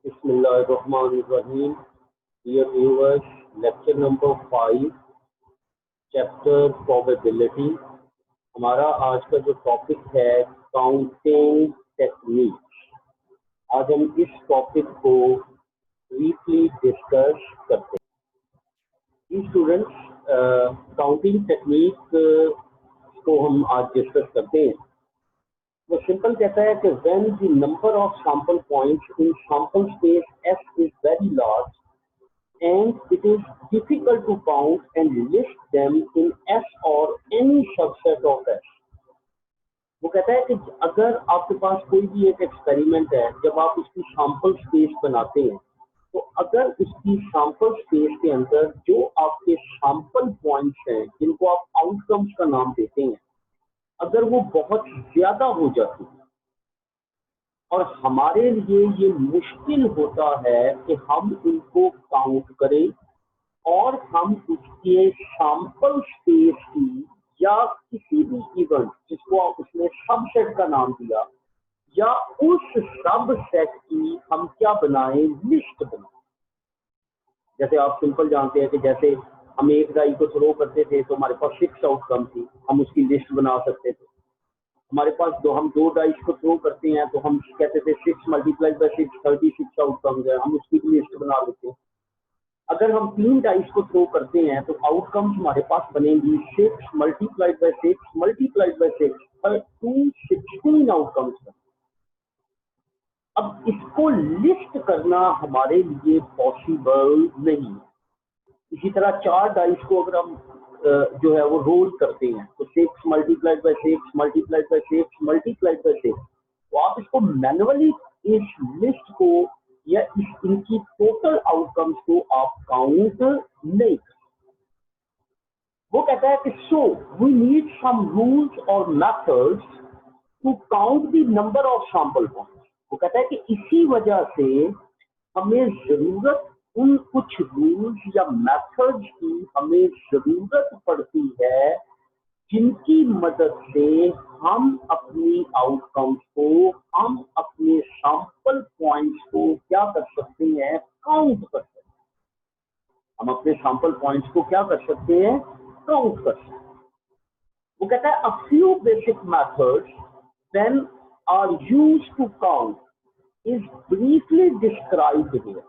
Bismillahirrahmanirrahim. Dear viewers, lecture number 5, chapter probability. हमारा आज का जो टॉपिक है काउंटिंग टेक्निक। आज हम इस टॉपिक को ब्रीफली डिस्कस करते हैं। स्टूडेंट्स, काउंटिंग टेक्निक को हम आज डिस्कस करते हैं। वो सिंपल कहता है कि when the number of sample points in sample space S is very large and it is difficult to count and list them in S or any subset of S। वो कहता है कि अगर आपके पास कोई भी एक एक्सपेरिमेंट है, जब आप उसकी सैंपल स्पेस बनाते हैं, तो अगर उसकी सैंपल स्पेस के अंदर जो आपके सैंपल पॉइंट्स हैं, जिनको आप आउटकम्स का नाम देते हैं, अगर वो बहुत ज्यादा हो जाती है और हमारे लिए ये मुश्किल होता है कि हम उनको काउंट करें और हम उसके सैंपल स्पेस की या किसी भी इवेंट जिसको उसने सबसेट का नाम दिया या उस सबसेट की हम क्या बनाएं, लिस्ट बनाएं। जैसे आप सिंपल जानते हैं कि जैसे हम एक डाई को थ्रो करते थे तो हमारे पास 6 आउटकम थी, हम उसकी लिस्ट बना सकते थे। हमारे पास हम दो डाइस को थ्रो करते हैं तो हम कहते थे 6 मल्टीप्लाइड बाई 6 36 आउटकम्स है, हम उसकी भी लिस्ट बना लेते हैं। अगर हम 3 डाइस को थ्रो करते हैं तो आउटकम्स हमारे पास बनेंगी 6 मल्टीप्लाइड बाई 6 मल्टीप्लाइड बाई 6 पर 216 आउटकम्स। अब इसको लिस्ट करना हमारे लिए पॉसिबल नहीं। इसी तरह 4 डाइस को अगर हम जो है वो रोल करते हैं तो 6 multiplied by 6 multiplied by 6 multiplied by 6, तो आप इसको मैनुअली इस लिस्ट को या इनकी टोटल आउटकम्स को आप काउंट नहीं कर। वो कहता है कि so we need some rules और methods to count the number of sample points. वो कहता है कि इसी वजह से हमें जरूरत उन कुछ रूल्स या मेथड्स की हमें जरूरत पड़ती है जिनकी मदद से हम अपनी आउटकम्स को, हम अपने सैंपल पॉइंट्स को क्या कर सकते हैं, काउंट कर सकते हैं। हम अपने सैंपल पॉइंट्स को क्या कर सकते हैं, काउंट कर सकते हैं। वो कहता है a few basic methods when are used to count is briefly described here.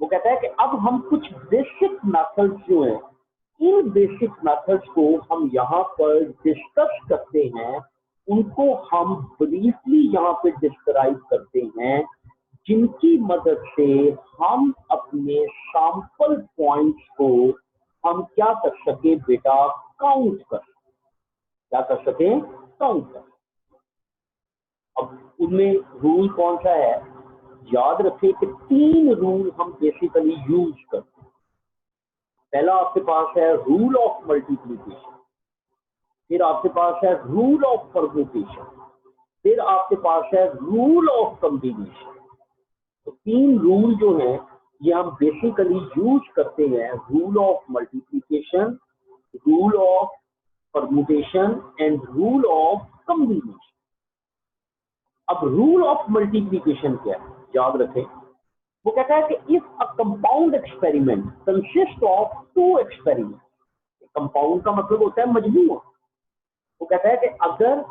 वो कहता है कि अब हम कुछ बेसिक मेथड्स जो हैं, इन बेसिक मेथड्स को हम यहाँ पर डिस्कस करते हैं, उनको हम ब्रीफली यहाँ पे डिस्क्राइब करते हैं, जिनकी मदद से हम अपने सैंपल पॉइंट्स को हम क्या कर सके बेटा, काउंट कर सके। क्या कर सके, काउंट कर। अब उनमें रूल कौन सा है, याद रखें कि 3 रूल हम बेसिकली यूज करते हैं। पहला आपके पास है रूल ऑफ मल्टीप्लिकेशन, फिर आपके पास है रूल ऑफ परम्यूटेशन, फिर आपके पास है रूल ऑफ कॉम्बिनेशन। तो 3 रूल जो हैं ये हम बेसिकली यूज करते हैं, rule of multiplication, rule of permutation and rule of combination. अब रूल ऑफ मल्टीप्लिकेशन क्या है, याद रखें। वो कहता है कि if a compound experiment consist of 2 experiment, compound का मतलब होता है मजमूआ। वो कहता है कि अगर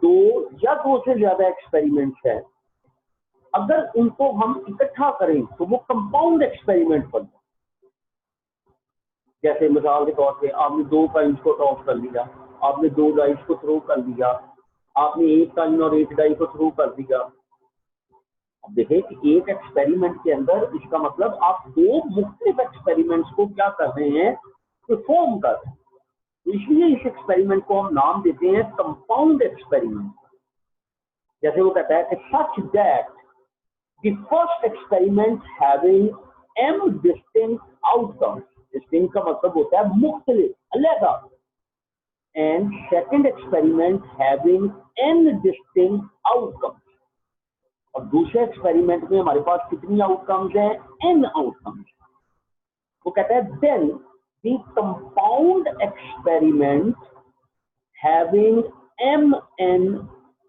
2 या 2 से ज्यादा एक्सपेरिमेंट्स हैं, अगर उनको हम इकट्ठा करें तो वो कंपाउंड एक्सपेरिमेंट बनता है। जैसे मिसाल के तौर पे आपने 2 काइंस को टॉस कर लिया, आपने 2 डाइस को थ्रो कर दिया, आपने 1 काइन और 1 डाई को थ्रो कर दिया। अब देखें कि एक एक्सपेरिमेंट के अंदर, इसका मतलब आप 2 मुख्तलिफ एक्सपेरिमेंट्स को क्या कर रहे हैं, परफॉर्म कर रहे हैं। तो इसलिए इस एक्सपेरिमेंट को हम नाम देते हैं कंपाउंड एक्सपेरिमेंट। जैसे वो कहता है कि such that the first experiment having m distinct outcomes, distinct का मतलब होता है मुख्तलिफ, अलग, and second experiment having n distinct outcomes, और दूसरे एक्सपेरिमेंट में हमारे पास कितनी आउटकम्स हैं, n आउटकम्स। वो कहता है then the compound experiment having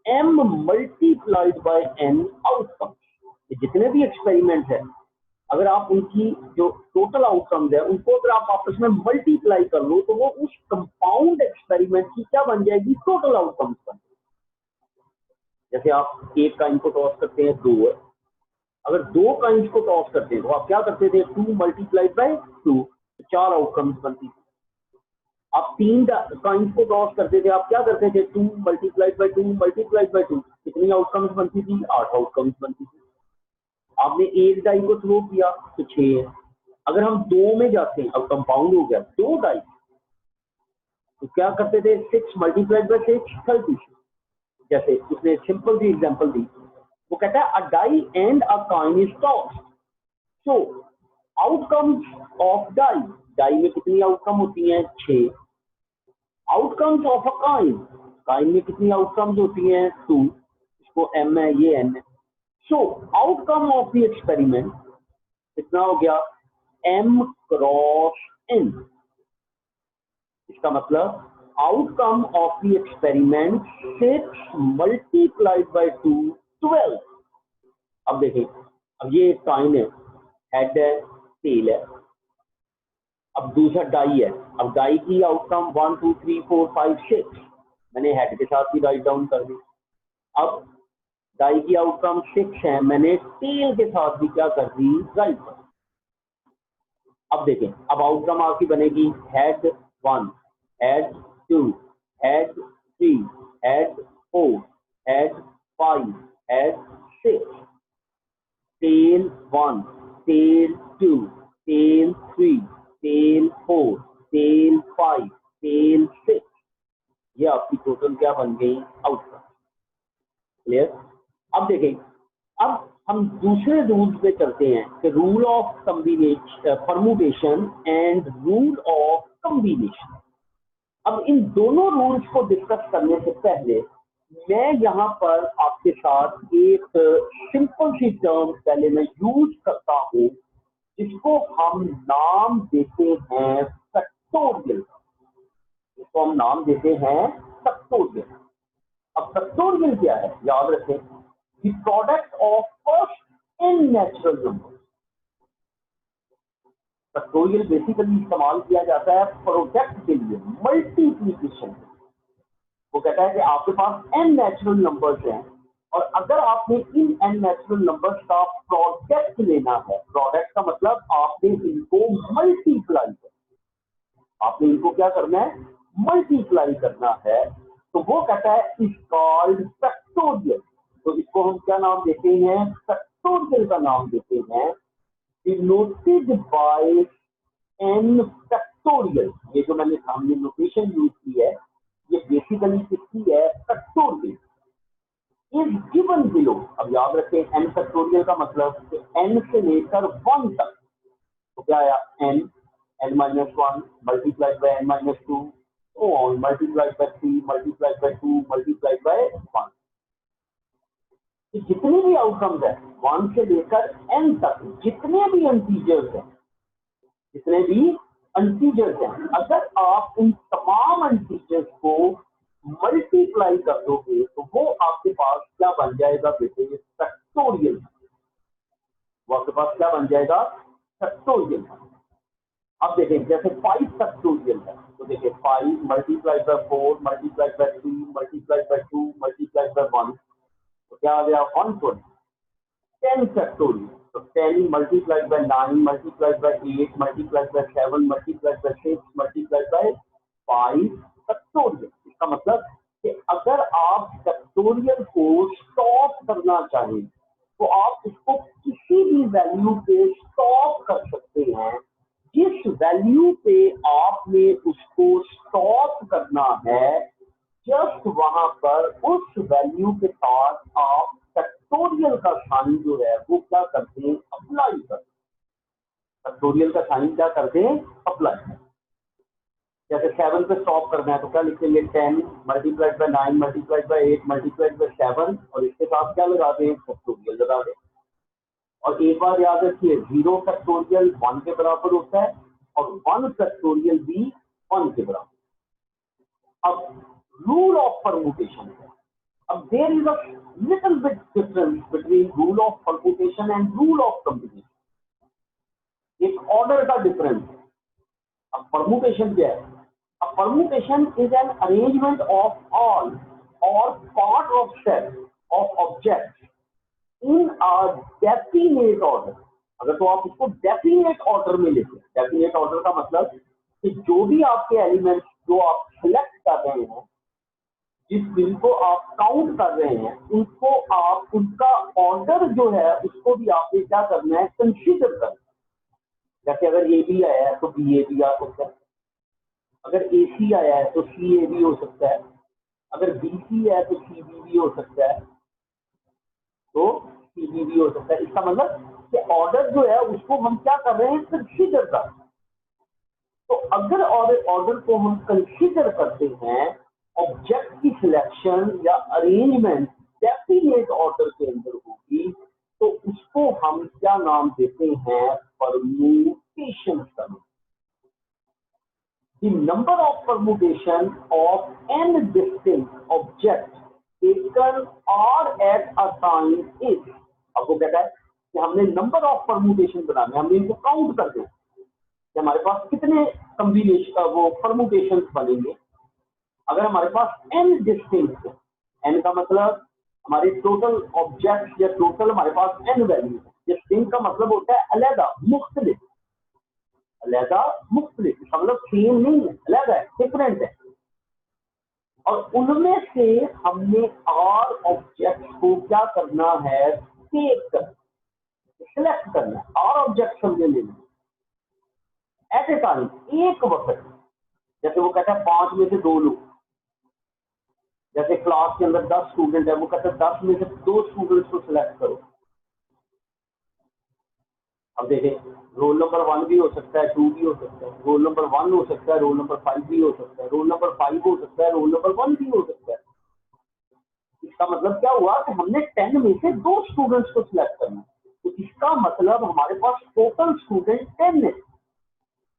m multiplied by n outcomes, जितने जितने भी एक्सपेरिमेंट्स हैं, अगर आप उनकी जो टोटल आउटकम्स है उनको अगर आप आपस में मल्टीप्लाई कर लो तो वो उस कंपाउंड एक्सपेरिमेंट की क्या बन जाएगी, टोटल आउटकम्स बन जाएगी। जैसे आप एक काइन को टॉस करते हैं 2, अगर 2 काइंस को टॉस करते हैं तो आप क्या करते थे, 2 मल्टीप्लाइड बाय 2, 4 आउटकम्स बनती थी। आप 3 काइंस को टॉस करते थे, आप क्या करते थे, 2 मल्टीप्लाइड बाय 2 मल्टीप्लाइड बाय 2, कितनी आउटकम्स बनती थी, 8 आउटकम्स बनती थी। आपने एक डाई को थ्रो किया तो 6 है। अगर हम 2 में जाते हैं, अब कंपाउंड हो गया 2 डाई, तो क्या करते थे, 6 मल्टीप्लाइड बाय 6 30। जैसे उसने सिंपल सी एग्जांपल दी, वो कहता है a die and a coin is tossed, so outcomes of die, die में कितनी आउटकम होती हैं, 6। Outcomes of a coin, coin में कितनी आउटकम्स होती हैं, 2, इसको m है, ये n है। सो आउटकम ऑफ द एक्सपेरिमेंट कितना हो गया, m क्रॉस n। इसका मतलब outcome of the experiment 6 multiplied by 2 12। अब देखें, अब ये कॉइन है, हेड है, टेल है, अब दूसरा डाई है। अब डाई की आउटकम 1 2 3 4 5 6, मैंने हेड के साथ भी राइट डाउन कर दी। अब डाई की आउटकम 6 है, मैंने टेल के साथ भी क्या कर दी, राइट कर। अब देखें, अब आउटकम आपकी बनेगी head 1, head 2, head 3, head 4, head 5, head 6, tail 1, tail 2, tail 3, tail 4, tail 5, tail 6। ये आपकी टोटल क्या बन गई, आउटकम। क्लियर। अब देखें, अब हम दूसरे रूल पे चलते हैं कि rule of combination, permutation and rule of combination. अब इन दोनों रूल्स को डिस्कस करने से पहले मैं यहाँ पर आपके साथ एक सिंपल सी टर्म पहले मैं यूज करता हूँ, जिसको हम नाम देते हैं फैक्टोरियल, जिसको हम नाम देते हैं फैक्टोरियल। अब फैक्टोरियल क्या है, याद रखें, the product of first n natural number. Factorial basically इस्तेमाल किया जाता है प्रोडक्ट के लिए, मल्टीप्लीकेशन। वो कहता है कि आपके पास n नेचुरल नंबर्स हैं और अगर आपने इन n नेचुरल नंबर्स का प्रोडक्ट लेना है, प्रोडक्ट का मतलब आपने इनको मल्टीप्लाई करना, आपने इनको क्या करना है, मल्टीप्लाई करना है, तो वो कहता है इज कॉल्ड फैक्टोरियल। तो इसको हम क्या नाम देते हैं, फैक्टोरियल का नाम देते हैं, डिनोटेड बाय n फैक्टोरियल। ये जो मैंने सामने नोटेशन यूज की है, ये बेसिकली किसकी है, फैक्टोरियल इज गिवन बिलो। अब याद रखें, n फैक्टोरियल का मतलब कि n से लेकर 1 तक, तो क्या आया, n n-1 multiplied by n-2 और multiplied by 3 multiplied by 2 multiplied by 1। जितने भी आउटकम्स है 1 से लेकर n तक, जितने भी इंटीजर्स हैं, जितने भी इंटीजर्स हैं, अगर आप उन तमाम इंटीजर्स को मल्टीप्लाई कर दोगे तो वो आपके पास क्या बन जाएगा बेटे, फैक्टोरियल। वो आपके पास क्या बन जाएगा, फैक्टोरियल। अब देखें, जैसे 5 फैक्टोरियल है, तो देखिए 5 multiplied by 4 multiplied by 3 multiplied by 2 multiplied by 1, तो क्या आ गया, 120। 10 फैक्टोरियल, तो 10 multiplied by 9 multiplied by 8 multiplied by 7 multiplied by 6 multiplied by 5 factorial. इसका मतलब कि अगर आप फैक्टोरियल को स्टॉप करना चाहें तो आप इसको किसी भी वैल्यू पे स्टॉप कर सकते हैं। जिस वैल्यू पे आपने उसको स्टॉप करना है, जस्ट वहां पर उस वैल्यू के साथ आप फैक्टोरियल का साइन जो है वो क्या करते हैं, अप्लाई करते हैं। फैक्टोरियल का साइन क्या करते हैं, अप्लाई करते हैं। जैसे 7 पे स्टॉप करना है तो क्या लिखेंगे, 10 multiplied by 9 multiplied by 8 multiplied by 7 और इसके साथ क्या लगा दें, फैक्टोरियल लगा दें। और एक बार याद रखिए, 0 फैक्टोरियल 1 के बराबर होता है और 1 फैक्टोरियल भी 1 के बराबर। अब रूल ऑफ परमुटेशन है, अब there is a little bit difference between rule of permutation and rule of combination, एक ऑर्डर का डिफरेंस। अब परम्यूटेशन क्या है? A permutation is an arrangement of all or part of set of objects in a definite order। अगर तो आप इसको definite order में लेते हैं, डेफिनेट ऑर्डर का मतलब कि जो भी आपके एलिमेंट्स जो आप सिलेक्ट कर रहे हैं, जिस बिल को आप काउंट कर रहे हैं, उनको आप उनका ऑर्डर जो है उसको भी आपने क्या करना है, कंसीडर करना है। जैसे अगर ए बी आया है तो बी ए बी आ सकता है, अगर ए सी आया है तो सी ए भी हो सकता है, अगर बी सी है तो सी बी भी हो सकता है, तो सी बी भी हो सकता है। इसका मतलब कि ऑर्डर जो है उसको हम क्या कर रहे हैं, कंसीडर कर रहे हैं। तो अगर ऑर्डर को हम कंसीडर करते हैं, ऑब्जेक्ट की सिलेक्शन या अरेंजमेंट डेफिनेट ऑर्डर के अंदर होगी, तो उसको हम क्या नाम देते हैं, परम्यूटेशन का। The number of permutation of n distinct objects taken or at a time is। अब वो कहता है कि हमने नंबर ऑफ परम्यूटेशन बनाने, हमने इनको काउंट करते हैं कि हमारे पास कितने कॉम्बिनेशन वो परम्यूटेशन बनेंगे। अगर हमारे पास n डिस्टिंक्ट है, n का मतलब हमारे टोटल ऑब्जेक्ट या टोटल हमारे पास n वैल्यू है। डिस्टिंक्ट का मतलब होता है अलग, मुख्तलिफ, अलहदा मुख्तलिफ, मतलब सेम नहीं है, अलग है, डिफरेंट है। और उनमें से हमने आर ऑब्जेक्ट को क्या करना है, टेक कर, सिलेक्ट करना है। आर ऑब्जेक्ट हमने लेना एट ए टाइम, एक वक्त। जैसे वो कहता है 5 में से 2 लोग, जैसे क्लास के अंदर 10 स्टूडेंट है, वो कहता है 10 में से 2 स्टूडेंट्स को सिलेक्ट करो। अब देखें, रोल नंबर 1 भी हो सकता है, 2 भी हो सकता है, रोल नंबर 1 हो सकता है, रोल नंबर 5 भी हो सकता है, रोल नंबर 5 हो सकता है, रोल नंबर 1 भी हो सकता है। इसका मतलब क्या हुआ कि हमने 10 में से 2 स्टूडेंट्स को सिलेक्ट करना। तो इसका मतलब हमारे पास टोटल स्टूडेंट 10 है,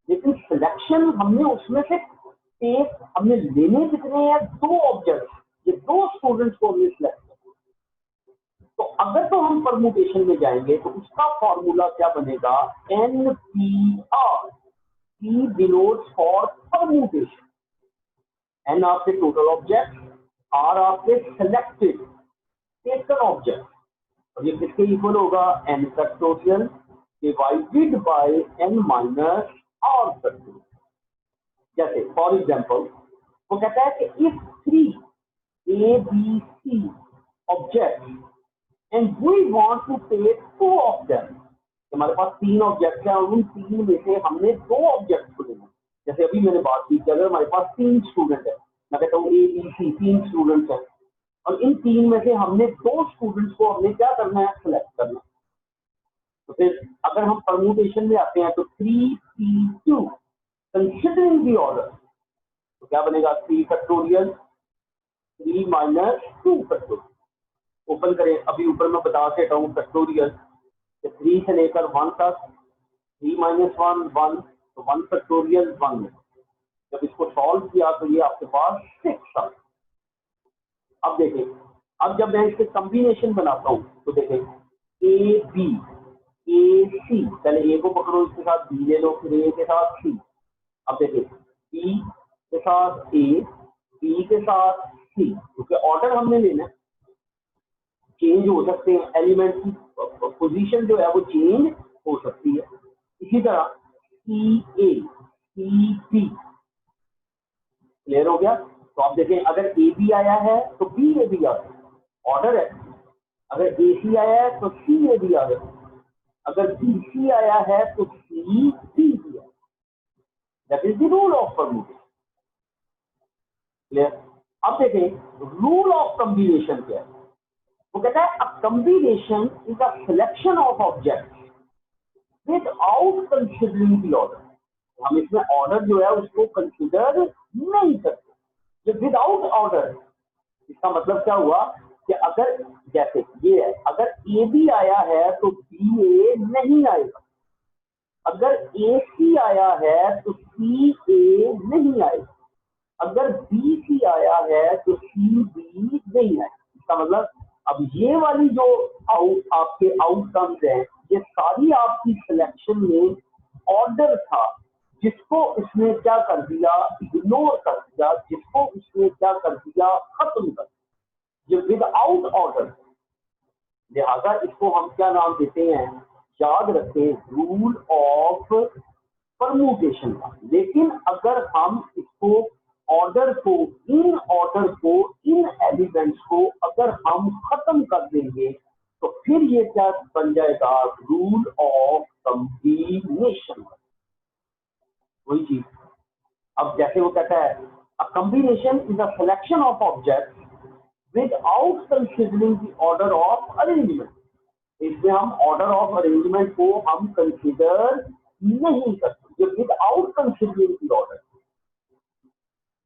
लेकिन सिलेक्शन हमने उसमें से एक हमने लेने कितने हैं, 2 ऑब्जेक्ट, ये 2 स्टूडेंट्स को हमने सिलेक्ट करना। तो अगर तो हम परम्यूटेशन में जाएंगे तो उसका फॉर्मूला क्या बनेगा, N P R. P denotes for permutation, N आपके टोटल ऑब्जेक्ट, आर आपके सिलेक्टेड टेकन ऑब्जेक्ट, और ये किसके इक्वल होगा, N factorial divided by N minus R factorial. जैसे फॉर एग्जांपल वो कहता है कि if 3 A B C object and we want to take 2 of them। हमारे पास 3 ऑब्जेक्ट हैं और उन 3 में से हमने 2 ऑब्जेक्ट को लेना। जैसे अभी मैंने बात की कि अगर हमारे पास 3 स्टूडेंट है, मैं कहता हूँ ए बी सी 3 स्टूडेंट्स हैं, और इन 3 में से हमने 2 स्टूडेंट्स को हमने क्या करना है, सिलेक्ट करना। तो फिर अगर हम परम्यूटेशन में आते हैं तो 3p2 कंसिडरिंग द ऑर्डर, तो क्या बनेगा, 3 फैक्टोरियल 3 माइनस 2 फैक्टोरियल। ओपन करें, अभी ऊपर मैं बता के हूँ फैक्टोरियल 3 से लेकर 1 तक, 3 माइनस 1 1, तो 1 फैक्टोरियल 1 है। जब इसको सॉल्व किया तो ये आपके पास 6 था। अब देखें, अब जब मैं इसके कॉम्बिनेशन बनाता हूँ तो देखें, ए बी ए सी, पहले ए को पकड़ो, इसके साथ बी ले लो, फिर ए के साथ सी। अब देखिए, बी के साथ ए, बी के साथ सी, क्योंकि ऑर्डर हमने लेना है, चेंज हो सकते हैं, एलिमेंट की पोजीशन जो है वो चेंज हो सकती है। इसी तरह सी ए सी बी, क्लियर हो गया। तो आप देखें, अगर ए बी आया है तो बी ए बी आ गया, ऑर्डर है। अगर ए सी आया है तो सी ए बी आ गया, अगर बी सी आया है तो सी बी बी आया। That is the rule of permutation, clear. अब देखें, रूल ऑफ कॉम्बिनेशन क्या है। वो कहता है a combination is a selection of object without considering the order. हम इसमें ऑर्डर जो है उसको कंसीडर नहीं करते, ये विदाउट ऑर्डर। इसका मतलब क्या हुआ कि अगर जैसे ये है, अगर ए बी आया है तो बी ए नहीं आएगा, अगर ए सी आया है तो सी ए नहीं आएगा, अगर बी सी आया है तो सी बी नहीं आएगा। इसका मतलब अब ये वाली जो आपके आउटकम्स हैं, ये सारी आपकी सिलेक्शन में ऑर्डर था, जिसको इसने क्या कर दिया, इग्नोर कर दिया, जिसको इसने क्या कर दिया, खत्म कर दिया, ये विदाउट ऑर्डर। लिहाजा इसको हम क्या नाम देते हैं, याद रखें, रूल ऑफ परम्यूटेशन का। लेकिन अगर हम इसको ऑर्डर को, इन एलिमेंट्स को अगर हम खत्म कर देंगे तो फिर ये क्या बन जाएगा, रूल ऑफ कॉम्बिनेशन। वही चीज अब जैसे वो कहता है, a combination is a selection of object without considering the order of arrangement. इसमें हम ऑर्डर ऑफ अरेंजमेंट को हम कंसिडर नहीं करते, ये without considering the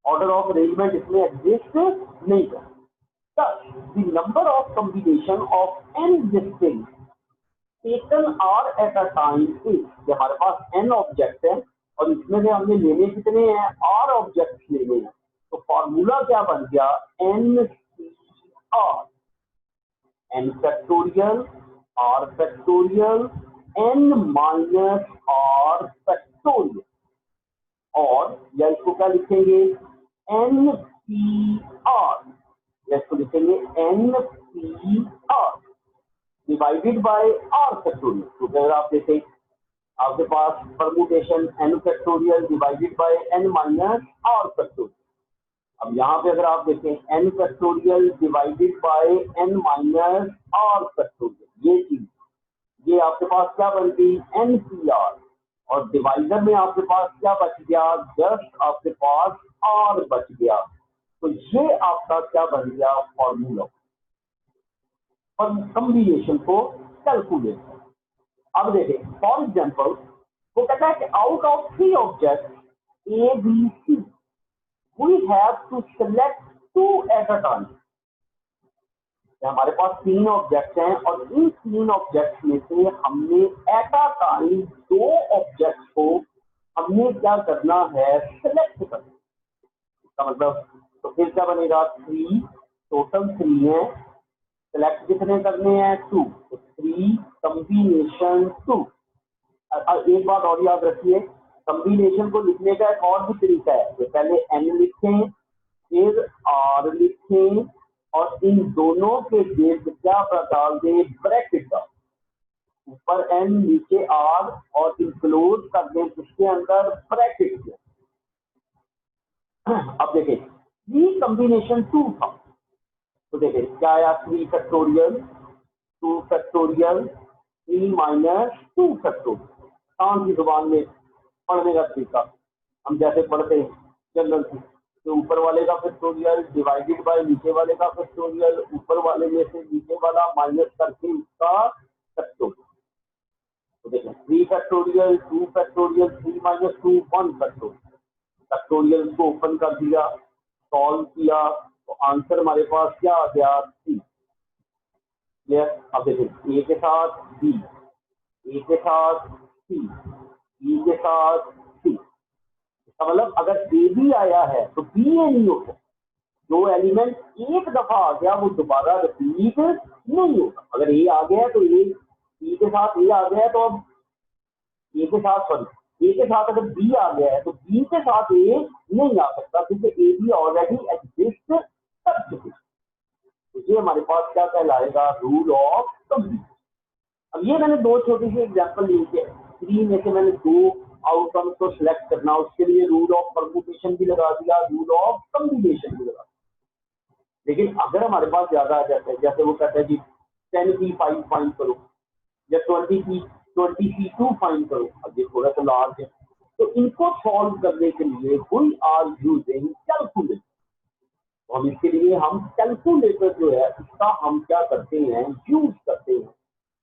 order of arrangement इसमें एग्जिस्ट नहीं करता। Thus, the number of combination of n distinct taken r at a time is, कि हमारे पास n ऑब्जेक्ट है और इसमें से हमने लेने कितने हैं, r ऑब्जेक्ट लेने हैं, तो फॉर्मूला क्या बन गया, NCR, n factorial r factorial n minus r factorial, और या इसको क्या लिखेंगे, NPR, या इसको लिखेंगे NPR divided by r factorial. तो अगर आप देखें आपके पास permutation n factorial divided by n minus r factorial. अब यहाँ पे अगर आप देखें n factorial divided by n minus r factorial, ये चीज, ये आपके पास क्या बन गई, NPR, और डिवाइडर में आपके पास क्या बच गया, जस्ट आपके पास r बच गया। तो ये आपका क्या बन गया, फॉर्मूला और कॉम्बिनेशन को कैलकुलेट। अब देखें फॉर एग्जांपल, वो कहता है कि out of 3 object A B C we have to select 2 at a time. हमारे पास 3 ऑब्जेक्ट हैं और इन 3 ऑब्जेक्ट में से हमने एट अ टाइम 2 ऑब्जेक्ट को हमने क्या करना है, सेलेक्ट करना। इसका मतलब तो फिर क्या बनेगा, 3 टोटल 3 है, सेलेक्ट कितने करने हैं, 2, तो 3 कॉम्बिनेशन 2। एक बात और याद रखिए, कॉम्बिनेशन को लिखने का एक और भी तरीका है, तो पहले n लिखें फिर r लिखें और इन दोनों के बीच क्या डाल दें, ब्रैकेट का, ऊपर n नीचे r और इंक्लोज कर दें उसके अंदर ब्रैकेट के। अब देखें 3 कॉम्बिनेशन 2 था, तो देखें क्या आया, 3 फैक्टोरियल 2 फैक्टोरियल 3 माइनस 2 फैक्टोरियल। आसान की जुबान में पढ़ने का तरीका, हम जैसे पढ़ते हैं जनरल से, तो ऊपर वाले का फैक्टोरियल डिवाइडेड बाय नीचे वाले का फैक्टोरियल, ऊपर वाले में से नीचे वाला माइनस करके उसका फैक्टोरियल। तो देखें 3 factorial 2 factorial 3 minus 2 1 factorial, factorial को ओपन कर दिया, सॉल्व किया, तो आंसर हमारे पास क्या आ गया, 3। क्लियर। अब देखें ए के साथ बी, ए के साथ सी, बी के साथ सी। इसका मतलब अगर ए भी आया है तो बी ए नहीं होगा, जो एलिमेंट एक दफा आ गया वो दोबारा रिपीट नहीं होगा। अगर ए आ गया तो ए, बी के साथ ए आ गया तो अब ए के साथ, सॉरी ए के साथ अगर बी आ गया है तो बी के साथ ए नहीं आ सकता, क्योंकि ए बी ऑलरेडी एग्जिस्ट कर चुके। तो ये हमारे पास क्या कहलाएगा, रूल ऑफ कॉम्बिनेशन। अब ये मैंने 2 छोटी सी एग्जांपल ली है, 3 में से मैंने 2 आउटकम्स को सिलेक्ट करना, उसके लिए रूल ऑफ परम्यूटेशन भी लगा दिया, रूल ऑफ कॉम्बिनेशन भी लगा दिया। लेकिन अगर हमारे पास ज्यादा आ जाता है, जैसे वो कहता है जी 10 की 5 फाइंड करो या 20 की 2 फाइंड करो, अब ये थोड़ा सा लार्ज है, तो इनको सॉल्व करने के लिए वी आर यूजिंग कैलकुलेटर। तो हम इसके लिए हम कैलकुलेटर जो है इसका हम क्या करते हैं, यूज करते हैं।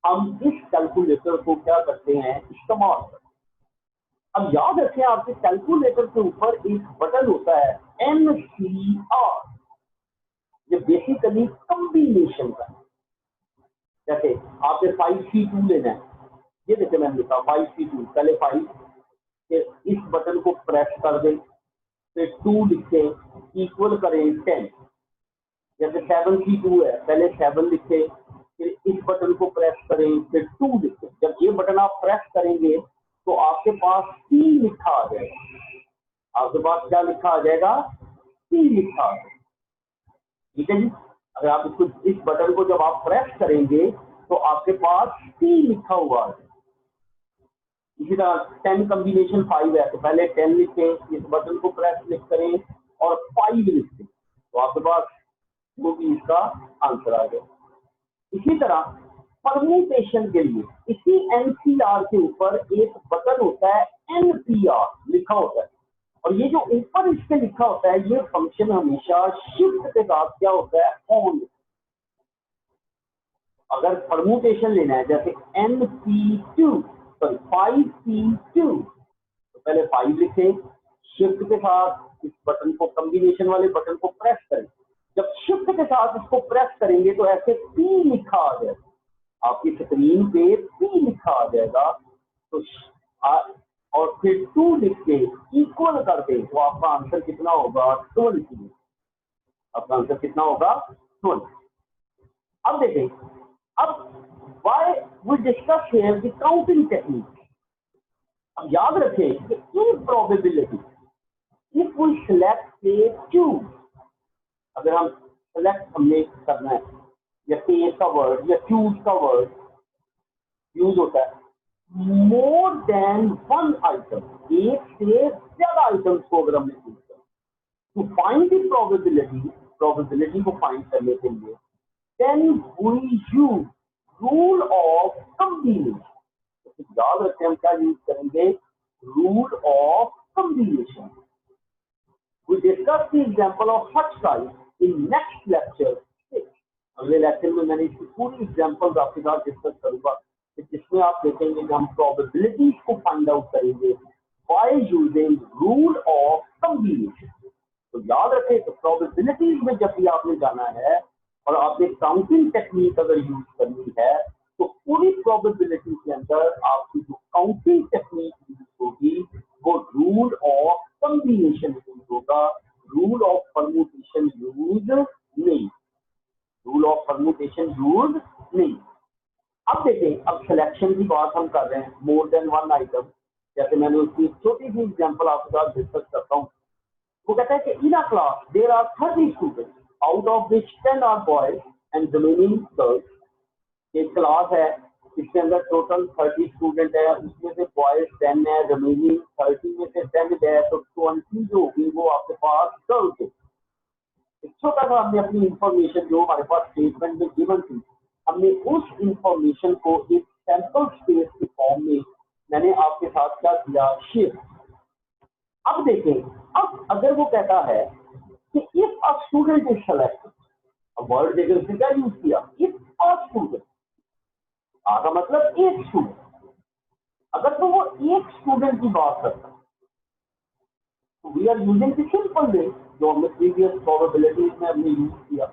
हम इस कैलकुलेटर को क्या करते हैं, इस्तेमाल करते हैं। अब याद रखें आपके कैलकुलेटर के ऊपर एक बटन होता है NCR, ये बेसिकली कॉम्बिनेशन का। जैसे आपने 5C2 लेना है, ये देखिए मैंने लिखा 5C2, पहले 5 इस बटन को प्रेस कर दें, फिर 2 लिखें, इक्वल करें 10। जैसे 7C2 है, पहले 7 लिखे, फिर इस बटन को प्रेस करें, फिर 2 लिखे। जब ये बटन आप प्रेस करेंगे तो आपके पास C लिखा आ जाएगा। आपके पास क्या लिखा आ जाएगा? C लिखा आ जाएगा। ठीक है जी। अगर आप इसको, इस बटन को जब आप प्रेस करेंगे तो आपके पास C लिखा हुआ है। इसी तरह 10 कॉम्बिनेशन 5 है, तो पहले 10 लिखें, इस बटन को प्रेस क्लिक करें और 5 लिखें, तो आपके पास वो भी इसका आंसर आ गया। इसी तरह परम्यूटेशन के लिए इसी एनसीआर के ऊपर एक बटन होता है, एनपीआर लिखा होता है, और ये जो ऊपर इसके लिखा होता है, ये फंक्शन हमेशा शिफ्ट के साथ क्या होता है? ऑन। अगर परम्यूटेशन लेना है, जैसे NP2 सॉरी 5C2, तो पहले 5 लिखें, शिफ्ट के साथ इस बटन को, कॉम्बिनेशन वाले बटन को प्रेस करें। जब शिफ्ट के साथ इसको प्रेस करेंगे तो ऐसे P लिखा आ जाएगा, आपकी स्क्रीन पे P लिखा आ जाएगा। तो और फिर 2 लिख के इक्वल कर दें, तो आपका आंसर कितना होगा? 12। आपका आंसर कितना होगा? 12। अब देखें, अब why we discuss here the counting technique। अब याद रखें कि इन probability, if we select say 2, अगर हम सेलेक्ट हमने करना है, या टेक का वर्ड या चूज का वर्ड यूज होता है, मोर देन 1 आइटम, एक से ज्यादा आइटम्स को अगर हमने यूज किया, to find the probability, probability को फाइंड करने के लिए, then we use rule of combination. तो याद रखें हम क्या यूज करेंगे? Rule of combination. We discuss the example of such type in next lecture 6। अगले लेक्चर में मैंने इसकी पूरी एग्जांपल आपके साथ डिस्कस करूंगा, जिसमें आप देखेंगे कि हम प्रोबेबिलिटीज को फाइंड आउट करेंगे by using rule of combination. तो याद रखें, तो प्रोबेबिलिटीज में जब भी आपने जाना है और आपने काउंटिंग टेक्निक अगर यूज करनी है, तो पूरी प्रोबेबिलिटी के अंदर आपकी जो काउंटिंग टेक्निक यूज होगी वो रूल ऑफ कॉम्बिनेशन यूज होगा, रूल ऑफ परम्यूटेशन यूज नहीं, रूल ऑफ परम्यूटेशन यूज नहीं। अब देखें, अब सिलेक्शन की बात हम कर रहे हैं, मोर देन 1 आइटम, जैसे मैंने उसकी एक छोटी सी एग्जांपल आपके साथ डिस्कस करता हूँ। वो कहता है कि in a class there are 30 students, out of which 10 are boys and remaining girls. एक क्लास है, इसके अंदर टोटल 30 स्टूडेंट है, उसमें से बॉयज 10 है, रिमेनिंग 30 में से 10 है, तो 20 जो होगी वो आपके पास गर्ल्स है। एक छोटा सा हमने अपनी इंफॉर्मेशन जो हमारे पास स्टेटमेंट में गिवन थी, हमने उस इंफॉर्मेशन को एक सैंपल स्पेस के फॉर्म में मैंने आपके साथ क्या किया? शेयर। अब देखें, अब अगर वो कहता है कि if a student is selected, अब वर्ड देखें उसने क्या यूज किया? इफ अ स्टूडेंट, आगा मतलब एक स्टूडेंट। अगर तो वो एक स्टूडेंट की बात करता है, तो we are using the simple way जो हमने प्रीवियस प्रोबेबिलिटीज में हमने यूज किया।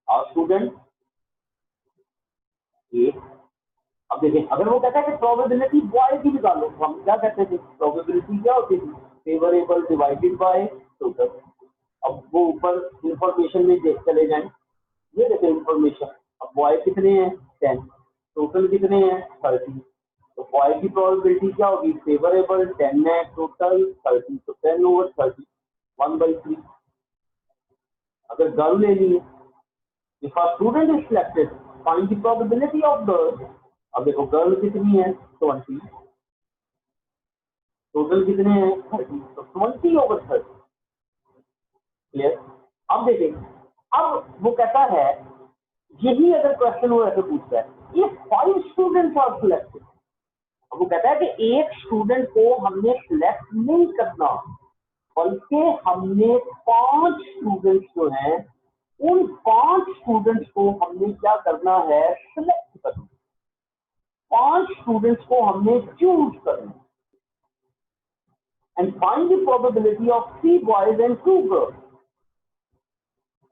अ स्टूडेंट एक। अब देखें, अगर वो कहता है कि प्रोबेबिलिटी बॉय की निकालो, तो हम क्या कहते थे? प्रोबेबिलिटी क्या होती थी? Favourable divided by total. अब वो ऊपर इंफॉर्मेशन में देख चले जाएं, ये देखें इंफॉर्मेशन, अब बॉय कितने हैं? 10, टोटल कितने हैं? 30। तो बॉय की प्रोबेबिलिटी क्या होगी? फेवरेबल 10 है, टोटल 30, तो 10/30, 1/3। अगर गर्ल लेनी है, if a student is selected, find the probability of girl. अब देखो गर्ल कितनी है? 20, टोटल कितने हैं? 30, तो 20/30। क्लियर? अब देखें, अब वो कहता है, यही अगर क्वेश्चन वो ऐसे पूछता है, इफ 5 स्टूडेंट्स आर सिलेक्टेड, अब वो कहता है कि एक स्टूडेंट को हमने सिलेक्ट नहीं करना, बल्कि हमने 5 स्टूडेंट्स जो हैं, उन 5 स्टूडेंट्स को हमने क्या करना है? सिलेक्ट करना। 5 स्टूडेंट्स को हमने चूज करना। And find the probability of 3 boys and 2 girls.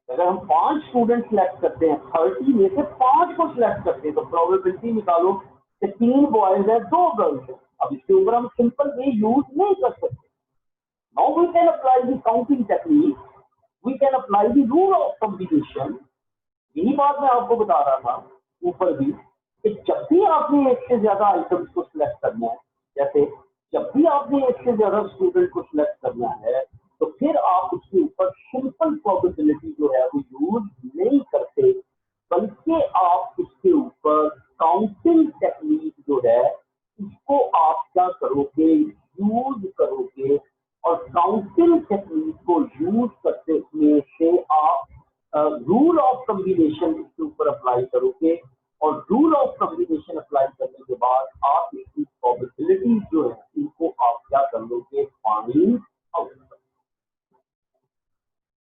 अगर हम 5 स्टूडेंट सिलेक्ट करते हैं, 30 में से 5 को सिलेक्ट करते हैं, तो प्रोबेबिलिटी निकालो कि 3 बॉयज है, 2 गर्ल्स है। अब इसके ऊपर हम सिंपल वे यूज नहीं कर सकते। Now we can apply the counting technique we can apply the rule of combination. यही बात मैं आपको बता रहा था ऊपर भी कि जब भी आपने एक से ज्यादा आइटम्स को सिलेक्ट करना है, जैसे जब भी आपने एक से ज्यादा स्टूडेंट को सिलेक्ट करना है, तो फिर आप उसके ऊपर सिंपल प्रोबेबिलिटी जो है वो यूज नहीं करते, बल्कि आप उसके ऊपर काउंटिंग टेक्निक जो है इसको आप क्या करोगे, यूज करोगे। और काउंटिंग टेक्निक को यूज करते हुए से आप रूल ऑफ कॉम्बिनेशन इसके ऊपर अप्लाई करोगे। और रूल